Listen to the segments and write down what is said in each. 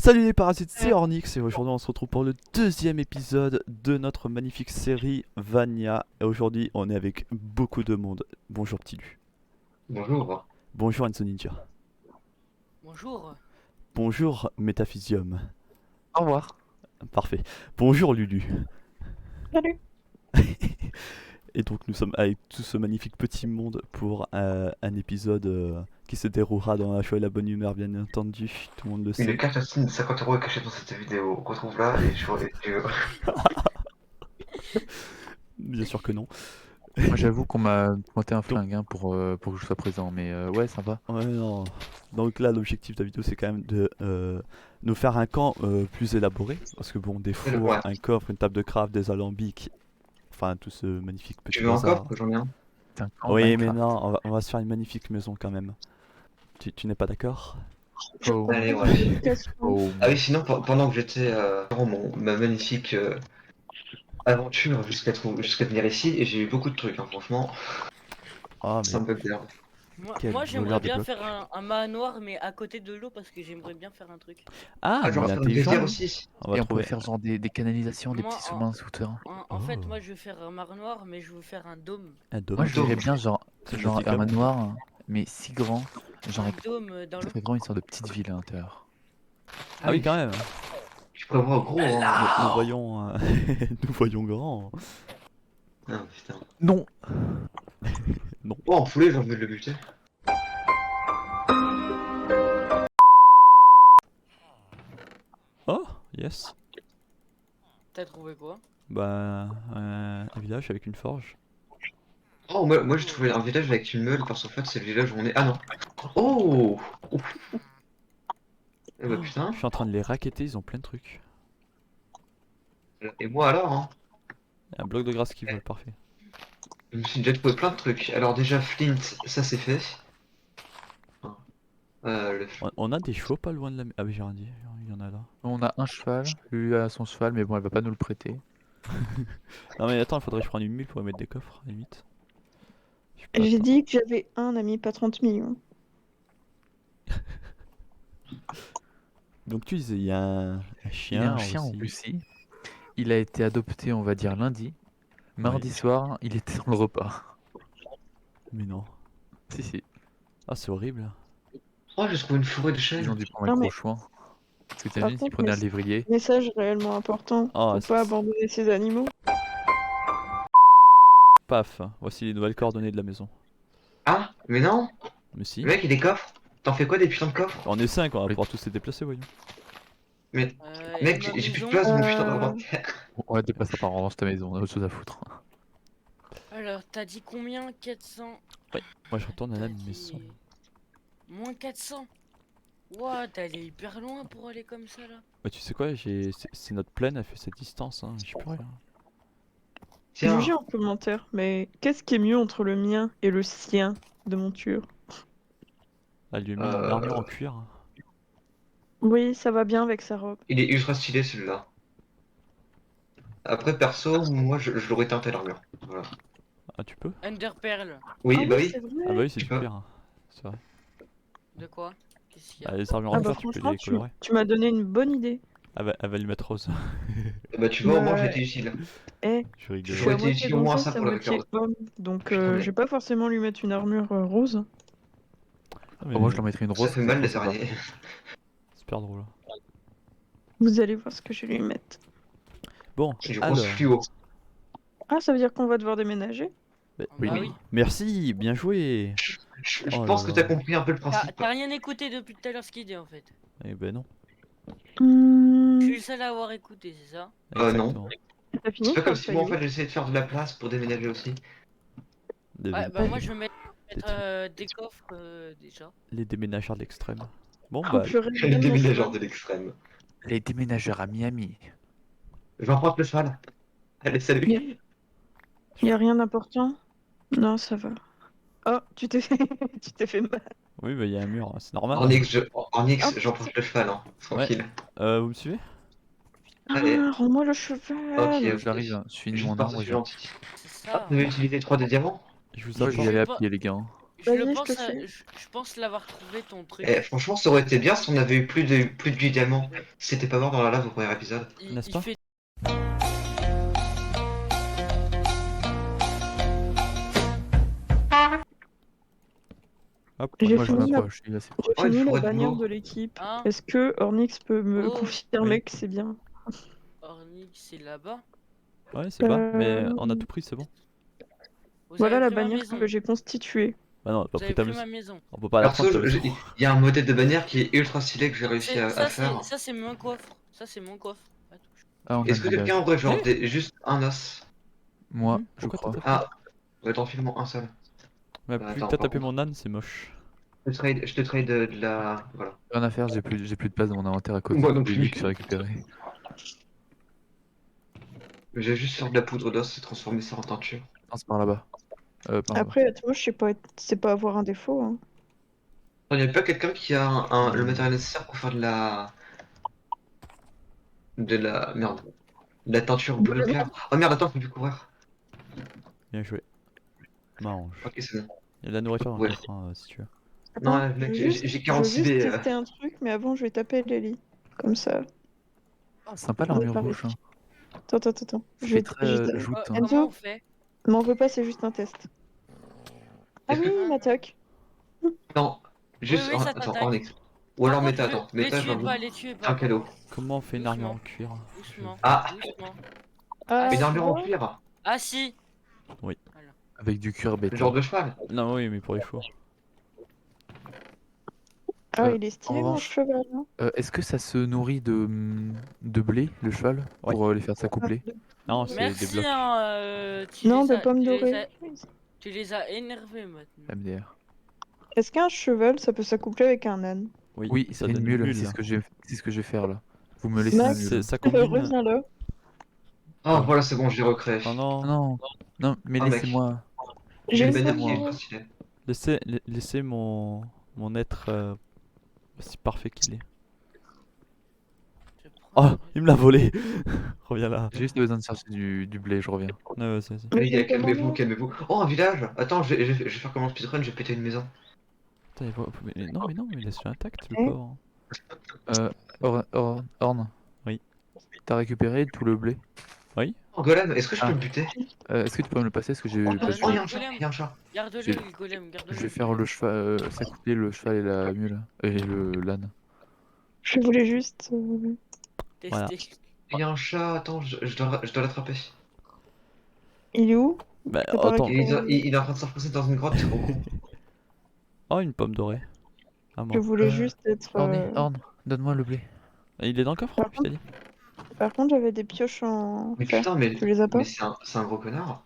Salut les parasites, c'est Ornix et aujourd'hui on se retrouve pour le deuxième épisode de notre magnifique série Vania. Et aujourd'hui on est avec beaucoup de monde. Bonjour Petit Lu. Bonjour. Bonjour Enzo Ninja. Bonjour. Bonjour Métaphysium. Au revoir. Parfait. Bonjour Lulu. Salut. Et donc nous sommes avec tout ce magnifique petit monde pour un épisode qui se déroulera dans la joie et la bonne humeur bien entendu. Tout le monde le Une sait. carte à signe de 50 € est cachée dans cette vidéo. Retrouve-la et Bien sûr que non. Moi j'avoue qu'on m'a pointé un flingue hein, pour que je sois présent, mais ouais, ça va. Ouais, non. Donc là, l'objectif de la vidéo, c'est quand même de nous faire un camp plus élaboré. Parce que bon, des fours, Ouais. un coffre, une table de craft, des alambics, enfin tout ce magnifique petit Tu veux bazar. encore? J'en ai un. C'est un camp Oui, mais Minecraft. non, on va se faire une magnifique maison quand même. Tu n'es pas d'accord? Oh. Allez, ouais. Oh. Ah oui, sinon, pendant que j'étais dans ma magnifique aventure jusqu'à venir ici, et j'ai eu beaucoup de trucs, hein, franchement. Ah, C'est un mais peu bizarre. quel Moi voleur j'aimerais de bien blocs. faire un manoir mais à côté de l'eau parce que j'aimerais bien faire un truc. Ah, Ah, mais il genre est faire une rivière intelligent. aussi. On va Et on pourrait trouver. faire genre des canalisations, des Moi, petits sous-marins souterrains. En fait, Oh. moi je veux faire un manoir mais je veux faire un dôme. Un dôme. Moi je verrais bien genre Sympathique, un là. manoir, hein, mais si grand, genre Un avec dôme dans ça l'eau. ferait vraiment une sorte de petite ville à l'intérieur. Ah oui, quand même. Je prévois gros, hein. Nous voyons, nous voyons grand. Ah, putain. Non. Oh, en poulet, j'ai envie de le buter. Oh, yes. T'as trouvé quoi? Bah, un village avec une forge. Oh, moi j'ai trouvé un village avec une meule, parce qu'en fait, c'est le village où on est. Ah non. Oh! Ouf. Eh bah putain. Je suis en train de les racketter, ils ont plein de trucs. Et moi alors, hein. Un bloc de grâce qui vole, parfait. Je me suis déjà trouvé plein de trucs. Alors déjà, Flint, ça c'est fait. Le... On a des chevaux pas loin de la... Ah oui, j'ai rien dit, il y en a là. On a un cheval, lui a son cheval, mais bon, elle va pas nous le prêter. Non mais attends, il faudrait que je prenne une mule pour mettre des coffres, limite. J'ai dit que j'avais un ami, pas 30 millions. Donc tu disais, il y a un chien Il a un chien en aussi. Russie. Il a été adopté, on va dire, lundi. Mardi soir, il était dans le repas. Mais non. Si, si. Ah, c'est horrible. Oh, j'ai trouvé une forêt de Ils ont chênes. dû prendre Non, le mais- gros choix. Parce que Par t'imagines s'ils contre, prenaient un mais- lévrier. Message réellement important. Ah, Faut c'est- pas abandonner ses animaux. Paf, voici les nouvelles coordonnées de la maison. Ah, mais non. Mais si. Le mec, il a des coffres. T'en fais quoi des putains de coffres? On est 5, on va Oui. pouvoir tous se déplacer, voyons. Mais Et mec, ma j'ai plus de maison. place dans mon Euh, putain d'inventaire. On va dépasser par range ta maison, on a autre chose à foutre. Alors, t'as dit combien? 400. Moi je retourne à la T'as dit- maison. Moins 400. Ouah, t'es allé hyper loin pour aller comme ça là. Bah tu sais quoi, c'est notre plaine, elle fait cette distance, hein. J'y peux rien. Tiens, Jugez en commentaire, mais qu'est-ce qui est mieux entre le mien et le sien de monture? Elle lui a mis une armure en cuir. Oui, ça va bien avec sa robe. il est ultra stylé celui-là. Après, perso, moi je l'aurais teinté l'armure. Voilà. Ah, tu peux? Ender Pearl. Oui, Ah bah oui. c'est vrai. Ah bah oui, c'est Tu du peux. cuir. Hein. C'est vrai. De quoi? Qu'est-ce qu'il y a? Bah, les armures Ah en bah cuir, tu peux franchement, les colorer. tu m'as donné une bonne idée. Elle va lui mettre rose. Bah tu vois, au moins Bah, j'ai été utile. Eh, Je je rigole. suis J'aurais à été moitié utile au moins à gonzesse, ça à pour la moitié carte. homme, donc Putain, mais- je vais pas forcément lui mettre une armure rose. Ah, mais Moi je leur mettrais une Ça rose. fait mal les araignées. c'est super drôle. Vous allez voir ce que je vais lui mettre. Bon, Du alors. rose fluo. Ah, ça veut dire qu'on va devoir déménager? Bah, Ah bah oui. Merci, bien joué. Je Oh pense là que là. t'as compris un peu le T'as principe. rien écouté depuis tout à l'heure ce qu'il dit en fait. Eh ben non. Je suis le seul à avoir écouté, c'est ça? Non. Exactement. T'as fini C'est pas ta comme si moi en feuille? fait j'essayais de faire de la place pour déménager aussi. Ouais, bah moi je vais mettre des coffres déjà. Les déménageurs de l'extrême. Bon Oh bah, purée, Les j'aime mon déménageurs cheval. de l'extrême. Les déménageurs à Miami. J'emprunte le cheval. Allez, salut. Y a rien d'important? Non, ça va. Oh, tu t'es fait... tu t'es fait mal. oui, bah il y a un mur, c'est normal. En X, Ah, j'emprunte le cheval, hein. Tranquille. Vous me suivez? Allez. Ah, rends-moi le Ok, cheval. J'arrive, hein. Je finis Juste mon parce arbre que et je suis j'arrive. gentil. C'est Ah, ça. vous avez utilisé 3 des diamants? Je vous Moi apporte. j'y allais à pas- pied les gars. Je le Vas-y, je pense, te fais. je pense l'avoir trouvé ton truc. Eh, franchement, ça aurait été bien si on avait eu plus de diamants. Si c'était pas mort dans la lave au premier épisode. N'est-ce Il pas? fait Hop. J'ai Moi je fini, m'approche, je suis assez proche. j'ai Oh, il fini la faudrait de bannière l'eau. de l'équipe. un. Est-ce que Ornix peut me Oh. confirmer Oui. que c'est bien? Ornix, c'est là-bas. Ouais, c'est bas, mais Euh, on a tout pris, c'est bon. Vous Voilà avez la pris ma bannière maison. que j'ai constituée. Bah non, on a pas Vous pris avez ta pris maison. ma maison. On peut pas la prendre Perso, ta maison. il y a un modèle de bannière qui est ultra stylé que j'ai réussi à faire. Ça c'est mon coffre. Ça c'est mon coffre. Ah, touche. Ah, on a Est-ce le que quelqu'un village. aurait genre Eh juste un os? Moi, je Pourquoi crois. t'as tapé? Ah, ouais, attends, file-moi un seul. Mais plus que Attends, t'as par tapé contre, mon âne, c'est moche. je te trade de la. Voilà. Rien à faire, j'ai plus de place dans mon inventaire à cause Moi de non tous les plus. dés que j'ai récupérés. J'ai juste faire de la poudre d'os et transformer ça en teinture. Non, c'est par là-bas. Par là-bas. Après, toi, je sais pas, c'est pas avoir un défaut. Hein. Il n'y a pas quelqu'un qui a le matériel nécessaire pour faire de la. Merde. De la teinture bleu clair. Oh merde, attends, je peux plus courir. Bien joué. Mange. Ok, c'est bon. Il y a de la nourriture dans le Ouais. coffre, hein, si tu veux. Non, Attends, mec, je veux j'ai juste 46 dés. tester un truc, mais avant, je vais taper Lily. Comme ça. Ah, sympa Ouais, l'armure pareil. rouge. Hein. Attends. Ça Je fait vais très joute. Hein. Enzo, Comment on fait? m'en veux pas, c'est juste un test. Ah Est-ce oui, que- Matok. Non, juste. Oui, ça Attends, t'attaque. en ex. Ou Par alors contre, méta, attends. les Méta, tuez j'en pas, ai les tuez un pas. cadeau. Comment on fait une armure en Doucement. cuir? Doucement. Ah, Doucement. Ah, une armure en ouais. cuir. Ah si. Avec du cuir Le bêta. genre de cheval. Non, oui, mais pour les chevaux. Ah, il est En stylé, mon revanche, cheval. Hein. est-ce que ça se nourrit de blé, le cheval, Ouais. pour les faire s'accoupler? Non, c'est des Merci blocs. hein, Non, de pommes dorées. Tu les as énervés maintenant. MDR. Est-ce qu'un cheval, ça peut s'accoupler avec un âne? Oui, ça c'est une donne mule, c'est ce que je vais faire là. Vous me laissez ma Max, mule. Ça combine. reviens là. Oh, voilà, c'est bon, je l'ai recréé. Oh non, Non, non, mais Ah, mec. laissez-moi. J'ai J'ai une une bannière qui est bannière. ultra stylée. laissez mon être aussi parfait qu'il est. Je prends Oh, un- il me l'a volé. Reviens là. J'ai juste besoin de chercher du blé, je reviens. Ouais, vas-y. Mais Les gars, j'ai commandé. calmez-vous. Oh, un village. Attends, je vais faire comme un speedrun, je vais péter une maison. Attends, non, mais laisse-le intact, le Eh pauvre. Orne. Oui. T'as récupéré tout le blé? Oh, golem, est-ce que je peux Ah. le buter? Est-ce que tu peux me le passer? Parce que j'ai Oh, pas non, su. il y a le un chat, golem. il y a un chat. Garde-le, J'ai- le golem, garde-le. Je vais faire le cheval, s'accoupler le cheval et la mule. Et l'âne. Je voulais juste. Tester. Voilà. Il y a un chat, attends, je dois l'attraper. Il est où? Bah, T'as pas attends. récupéré. Il est en train de s'enfoncer dans une grotte, c'est gros. Oh, une pomme dorée. À moi. Je voulais juste être. Orne, donne-moi le blé. Il est dans le coffre, Par je t'ai dit. Par contre, j'avais des pioches en Mais fer. putain, mais Tu les as pas? c'est un gros connard.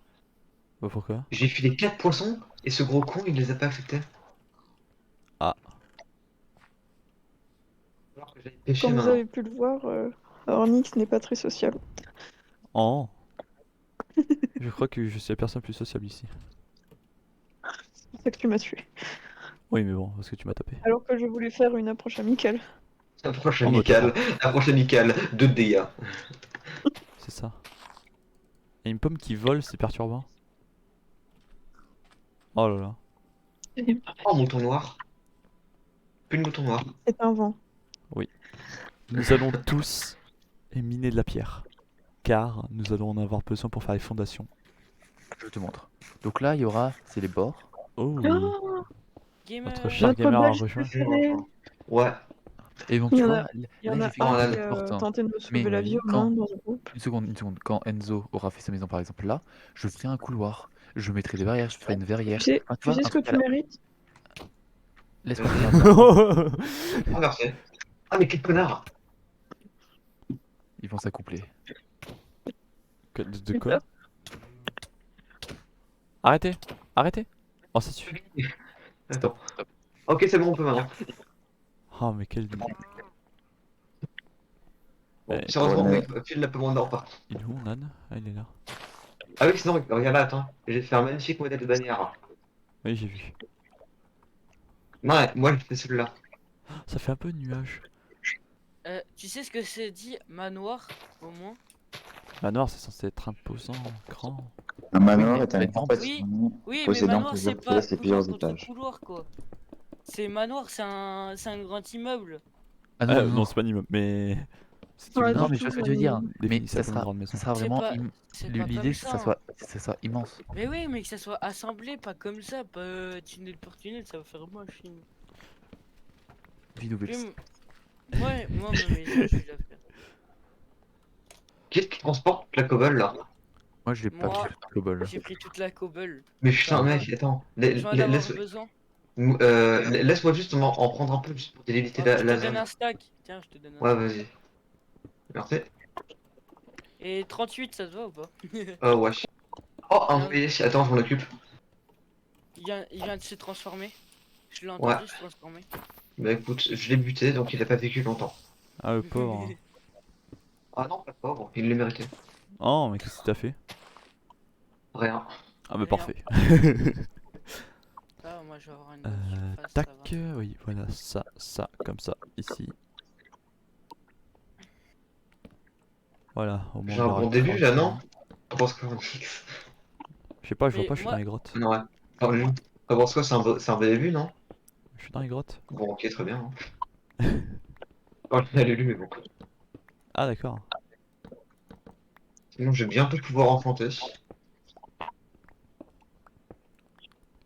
Bah pourquoi? J'ai filé 4 poissons et ce gros con, il les a pas acceptés. Ah. Alors que j'allais pêcher Comme vous maintenant. avez pu le voir, Ornix n'est pas très sociable. Oh. Je crois que je suis la personne plus sociable ici. C'est pour ça que tu m'as tué. Oui, mais bon, parce que tu m'as tapé. Alors que je voulais faire une approche amicale. Approche Oh, bah, amicale, approche amicale, 2 dégâts. C'est ça. Et une pomme qui vole, c'est perturbant. Oh là là. Oh, mouton noir. Plus de mouton noir. C'est un vent. Nous allons tous miner de la pierre. Car nous allons en avoir besoin pour faire les fondations. Je te montre. Donc là, il y aura, c'est les bords. Oh, Gamer. notre cher Notre gamer a belge rejoint. préféré. Ouais. Et donc Il y tu en vois, a- Il y en là, a j'ai fait un quelque un chose qui a d'important. tenté de me sauver Mais la vie au quand- moins dans le groupe. Une seconde. Quand Enzo aura fait sa maison, par exemple, là, je ferai un couloir. Je mettrai des barrières, je ferai une verrière. Tu sais, Enfin, tu vois, sais un ce que truc à tu la- mérites? Laisse-moi Vas-y. faire ça. Oh, merci. Ah, mais quel connard. Ils vont s'accoupler. De quoi? Arrêtez! Arrêtez! Oh, ça suffit. Attends. Ok, c'est bon, on peut maintenant. Oh, mais quel. Bon, Ouais, sérieusement, ouais. mec, file la pomme en or pas. Il est où mon âne? Ah, il est là. Ah oui, sinon, regarde là, attends. J'ai fait un magnifique modèle de bannière. Oui, j'ai vu. Ouais, moi, j'ai fait celui-là. Ça fait un peu nuage. Tu sais ce que c'est dit manoir au moins? La noire, c'est censé être imposant, grand. Un manoir mais est un par exemple, bâtiment Oui, mais possédant manoir, c'est plusieurs pas pièces et plusieurs couloir contre étages. couloir, quoi. C'est manoir, c'est un grand immeuble. ah non, non, Non, non, c'est pas un immeuble, mais si tu Ouais, me non, du mais je coup, vois ce que tu veux dire. Mais définis ça ça comme une sera, grande ça maison. sera C'est vraiment. pas, c'est pas L'idée, comme c'est ça. que ça soit immense. Mais oui, mais que ça soit assemblé, pas comme ça, pas tunnel par tunnel, ça va faire moche. Sinon. Vie nouvelle. Puis, moi, ma maison, je vais la faire. Qu'est-ce qui transporte la cobble là? Moi, je l'ai pas Moi, pris le bol. j'ai pris toute la cobble. Mais Ça putain, va. mec, attends. Je vais en avoir Laisse, besoin. laisse-moi juste en prendre un peu juste pour délimiter Oh, je la te donne zone. un stack. Tiens, je te donne un Ouais, stack. vas-y. Merci. Et 38, ça te va ou pas? Oh, ouais. Oh, un Non. voilier. Attends, je m'en occupe. Il vient de se transformer. Je l'ai Ouais. entendu se transformer. Bah écoute, je l'ai buté donc il a pas vécu longtemps. Ah, le pauvre. Ah non, pas le pauvre, il le méritait. Oh, mais qu'est-ce que t'as fait? Rien. Ah, bah Rien. parfait. Ah, moi, je vais avoir une bonne surface, Tac, ça va. oui, voilà, ça, comme ça, ici. Voilà, au moins J'ai on un aura bon le début là, non? tranquille. T'en penses quoi, Nix? Je sais pas, je vois Mais pas, je suis dans moi, les grottes. Non, ouais. Enfin, t'en penses quoi, c'est un bon début, non? Je suis dans les grottes. Bon, ok, très bien. Hein. Oh, je l'ai lu, mais bon. Ah, d'accord. Sinon, je vais bientôt pouvoir enfanter.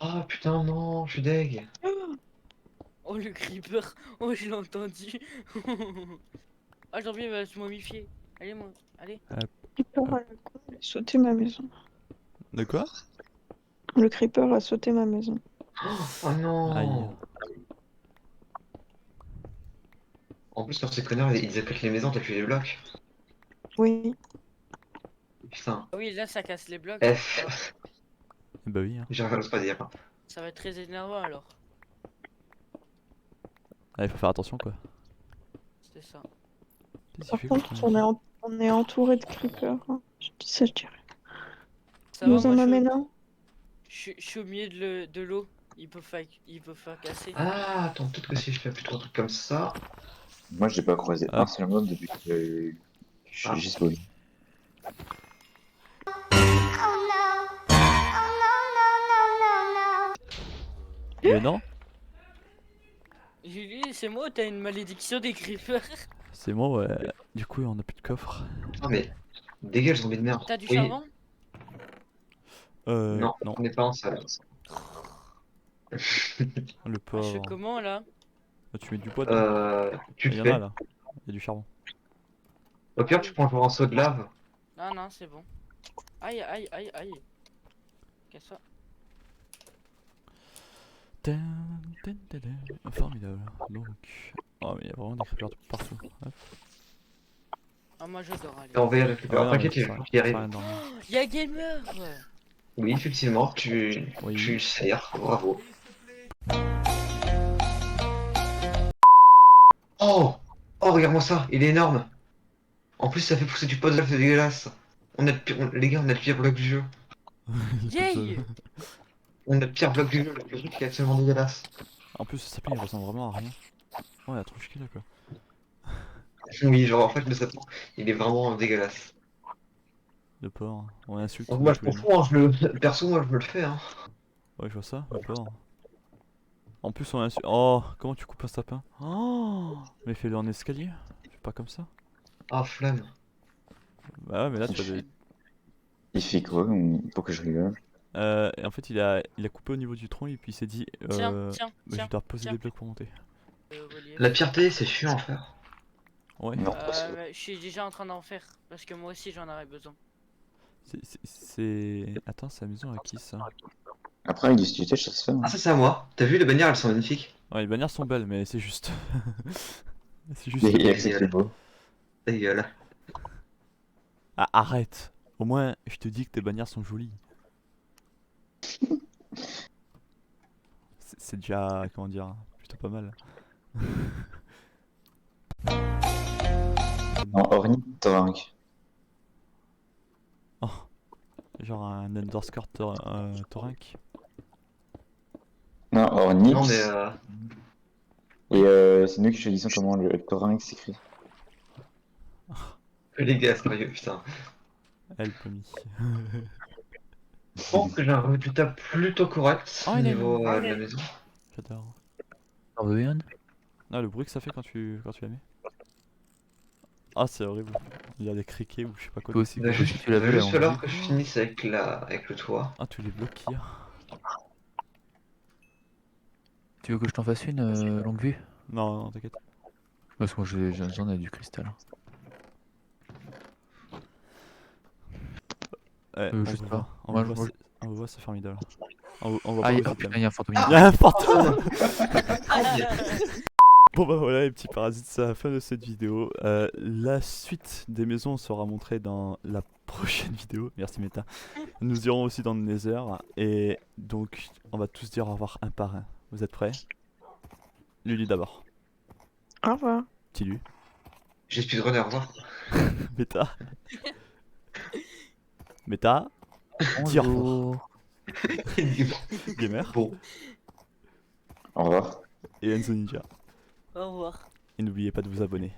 Ah putain, non, je suis deg. oh le creeper, oh je l'ai entendu. Ah j'ai envie, il va se momifier. Allez moi, allez. Creeper a sauté ma maison. De quoi? Le creeper a sauté ma maison. Oh Aïe. non. En plus, quand ces connards, ils attaquent les maisons, t'appuies les blocs. Oui. Putain. Ah oui là ça casse les blocs. F. Ah, Bah oui. Hein. J'arrive pas à dire. ça va être très énervant alors. Ah, il faut faire attention quoi. C'est ça. Qu'est-ce Par qu'il fait, contre, Coco on est entouré de creepers. Hein. Je dis ça, je dirais. Ça va, Nous en moi amène un. je suis au milieu de l'eau. Il peut faire casser. Ah, attends, peut-être que si je fais plus trop de trucs comme ça. Moi, j'ai pas croisé Ah. un seul mob depuis que je suis Ah. juste volé. Mais non, Julie, c'est moi ou t'as une malédiction des creepers? c'est moi, ouais. Du coup, on a plus de coffre. Putain, mais. Dégage, zombie de merde. T'as du Oui. charbon? Non, Non, on n'est pas en salle. le Ah, je fais pauvre. comment là? Ah, tu mets du bois dedans. Tu Il le y en a fais. là. Il y a du charbon. Au pire, tu prends genre un seau de lave. Non, non, c'est bon. Aïe, aïe, aïe, aïe. Qu'est-ce que ça? Formidable. Donc. Oh, mais il y a vraiment des creepers de partout. Hop. Ah, moi j'adore aller. T'es envoyé à la plupart. Ah ouais, non, T'inquiète, mais il ça faut sert qu'il à rien arrive. de dormir. Y'a Gamer! Oui, effectivement, tu Oui. sers. Bravo. Oh! Oh, regarde-moi ça, il est énorme. En plus, ça fait pousser du pot de lave, c'est dégueulasse. Les gars, on a le pire bloc du jeu. Yay! On a le pire bloc du jeu, le truc qui est absolument dégueulasse. En plus, ce sapin il ressemble vraiment à rien. Oh, il a trop chiqué là quoi. Oui, genre en fait, le sapin, il est vraiment dégueulasse. Le porc. On insulte. Donc, moi, je tous m'en les noms. fous, hein, perso, moi, je me le fais. Hein. Ouais, je vois ça, le porc. En plus, on insulte. Oh, comment tu coupes un sapin? Oh, mais fais-le en escalier. Fais pas comme ça. Ah, flemme. Bah ouais, mais là tu vas. Il fait quoi pour que je rigole? Et en fait, il a coupé au niveau du tronc et puis il s'est dit Tiens, tiens, bah, tiens. je dois poser tiens. des blocs pour monter. Relief. La pire c'est chiant à faire. Ouais, Non, Je suis déjà en train d'en faire parce que moi aussi j'en aurais besoin. c'est. Attends, c'est la maison à qui ça? Après, avec du stutage, ça se fait. Hein. Ah, ça, c'est à moi. T'as vu, les bannières, elles sont magnifiques. Ouais, les bannières sont belles, mais c'est juste. c'est juste. Il y a que c'est plus beau. Ta gueule. Ah, arrête! Au moins, je te dis que tes bannières sont jolies. C'est déjà, comment dire, plutôt pas mal. En ornithorynque. Oh, genre un underscore torrent. Non, ornith. Non, mais Et c'est nous qui choisissons comment le torrent s'écrit. les gars, sérieux, putain. Elle, Pony. Je pense que j'ai un résultat plutôt correct Oh, au il est niveau mignon. de la maison. J'adore. T'en veux une? Ah, le bruit que ça fait quand tu la mets. Ah, c'est horrible. Il y a des criquets ou je sais pas quoi. Toi aussi, Il va Bobo, juste, si tu la il va veux, là, juste on falloir dit. que je finisse avec avec le toit. Ah, tous les blocs qu'il y a. Tu veux que je t'en fasse une longue vue? Non, non, t'inquiète. Parce que moi j'en ai du cristal. Ouais, Je sais pas. On Moi, vous voit, moi, on vous voit, c'est formidable. On voit Ah, pas oh vos putain, items. il y a un fantôme. Il y a un fantôme. Aïe. Bon bah voilà les petits parasites, c'est la fin de cette vidéo. La suite des maisons sera montrée dans la prochaine vidéo. Merci Meta. Nous irons aussi dans le Nether. Et donc on va tous dire au revoir un par un. Vous êtes prêts? Lulu d'abord. Au revoir. Tilu. J'ai speedrunner, au revoir. Meta. Meta. Dis au revoir. Bonjour. Gamer. Bon. Au revoir. Et Enzo Ninja. Au revoir. Et n'oubliez pas de vous abonner.